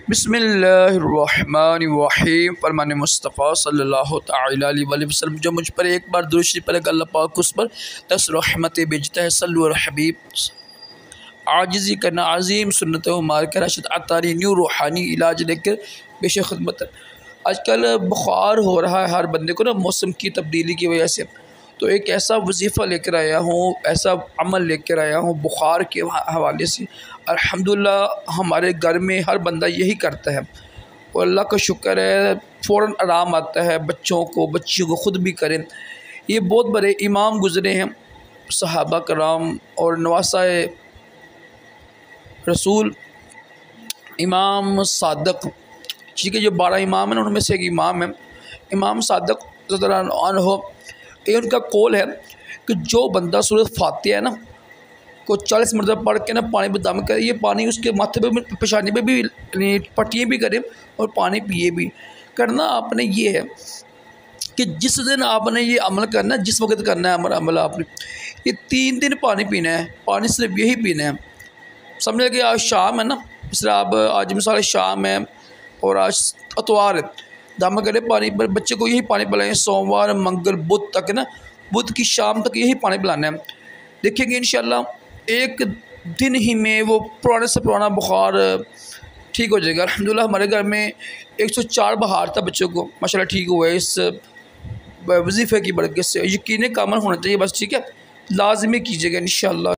बिस्मिल्लाहिर्रहमानिर्रहीम। फरमान मुस्तफ़ा सल्लल्लाहु तआला अलैहि वसल्लम, जो मुझ पर एक बार दुरूद शरीफ पढ़ेगा अल्लाह पाक उस पर 10 रहमतें भेजता है। सल्लु अला हबीब। आजिज़ी करना अज़ीम सुन्नत मार कर रशद अतारी न्यू रूहानी इलाज लेकर बेशक खिदमत। आजकल बुखार हो रहा है हर बंदे को ना, मौसम की तब्दीली की वजह से। तो एक ऐसा वजीफ़ा लेकर आया हूँ, ऐसा अमल लेकर आया हूँ बुखार के हवाले से। अल्हम्दुलिल्लाह हमारे घर में हर बंदा यही करता है और अल्लाह का शुक्र है फ़ौरन आराम आता है बच्चों को, बच्चियों को, ख़ुद भी करें। ये बहुत बड़े इमाम गुज़रे हैं सहाबा कराम और नवासाए रसूल इमाम सादक, ठीक है, जो 12 इमाम हैं उनमें से एक इमाम है इमाम सादक हो। ये उनका कौल है कि जो बंदा सूरत फातिहा है ना को 40 मरतबा पढ़ के ना पानी में दम करे, ये पानी उसके माथे पे पेशानी पे भी पट्टियाँ भी करे और पानी पिए भी। करना आपने ये है कि जिस दिन आपने ये अमल करना है, जिस वक्त करना है अमल आपने ये 3 दिन पानी पीना है, पानी सिर्फ यही पीना है। समझ कि आज शाम है ना, इसलिए आप आज मिसाल शाम है और आज इतवार है, दम करे पानी पर बच्चे को यही पानी पिलाएं। सोमवार मंगल बुध तक ना, बुध की शाम तक यही पानी पिलाना है। देखेंगे इंशाल्लाह एक दिन ही में वो पुराने से पुराना बुखार ठीक हो जाएगा। अल्हम्दुलिल्लाह हमारे घर में 104 बुखार था बच्चों को, माशाल्लाह ठीक हुआ है इस वजीफ़े की बरकत से। यकीन कामल होना चाहिए बस, ठीक है, लाजमी कीजिएगा इंशाल्लाह।